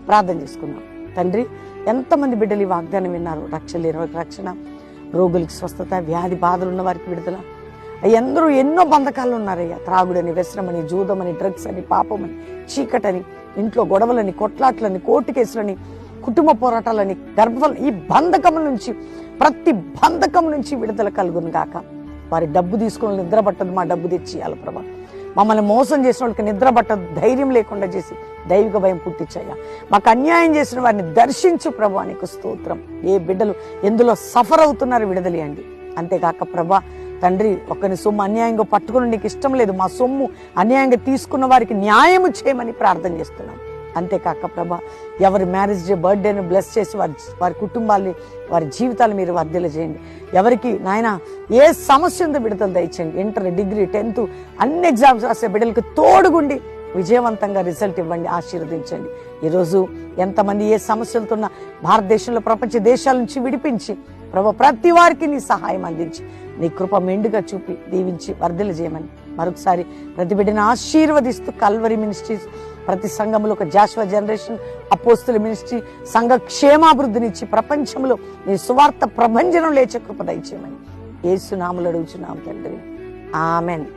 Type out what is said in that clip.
ప్రార్థన చేసుకుందాం. తండ్రి, ఎంతమంది బిడ్డలు ఈ వాగ్దానం విన్నారు? రక్షణ లేని వారికి రక్షణ, రోగులకి స్వస్థత, వ్యాధి బాధలు ఉన్న వారికి విడుదల. అందరూ ఎన్నో బంధకాలు ఉన్నారయ్యా. త్రాగుడని, వ్యసనమని, జూదమని, డ్రగ్స్ అని, పాపమని, చీకటని, ఇంట్లో గొడవలని, కొట్లాట్లని, కోర్టు కేసులని, కుటుంబ పోరాటాలని, గర్భఫలం, ఈ బంధకం నుంచి, ప్రతి బంధకం నుంచి విడుదల కలుగును గాక. వారి డబ్బు తీసుకుని నిద్ర పట్టదు, మా డబ్బు తెచ్చి ఇవ్వాలి ప్రభా. మమ్మల్ని మోసం చేసిన వాళ్ళకి నిద్ర పట్టదు, ధైర్యం లేకుండా చేసి దైవిక భయం పుట్టించయ్యా. మాకు అన్యాయం చేసిన వారిని దర్శించు ప్రభా, నీకు స్తోత్రం. ఏ బిడ్డలు ఎందులో సఫర్ అవుతున్నారు విడుదలయండి. అంతేకాక ప్రభా తండ్రి, ఒకరిని సొమ్ము అన్యాయంగా పట్టుకుని నీకు ఇష్టం లేదు, మా సొమ్ము అన్యాయంగా తీసుకున్న వారికి న్యాయము చేయమని ప్రార్థన చేస్తున్నాం. అంతేకాక ప్రభా, ఎవరి మ్యారేజ్ డే, బర్త్డేని బ్లెస్ చేసి వారి కుటుంబాన్ని, వారి జీవితాలు మీరు వర్ధిల్ల చేయండి. ఎవరికి నాయన ఏ సమస్య ఉందో విడుదల దయచేయండి. ఇంటర్, డిగ్రీ, 10th అన్ని ఎగ్జామ్స్ రాసే బిడ్డలకు తోడుగుండి విజయవంతంగా రిజల్ట్ ఇవ్వండి, ఆశీర్వదించండి. ఈరోజు ఎంతమంది ఏ సమస్యలతో ఉన్న భారతదేశంలో, ప్రపంచ దేశాల నుంచి విడిపించి ప్రభా ప్రతి వారికి నీ సహాయం అందించి నీ కృప మెండుగా చూపి దీవించి వర్ధిల్ల చేయమని మరొకసారి ప్రతి బిడ్డను ఆశీర్వదిస్తూ, కల్వరి మినిస్ట్రీస్ ప్రతి సంఘంలో ఒక జాషువా జనరేషన్ అపోస్తుల మినిస్ట్రీ సంఘ క్షేమాభివృద్ధినిచ్చి ప్రపంచంలో నీ సువార్త ప్రభంజనం లేచే కృప దయచేయమని యేసు నామములో అడుగుచున్నాం తండ్రి, ఆమెన్.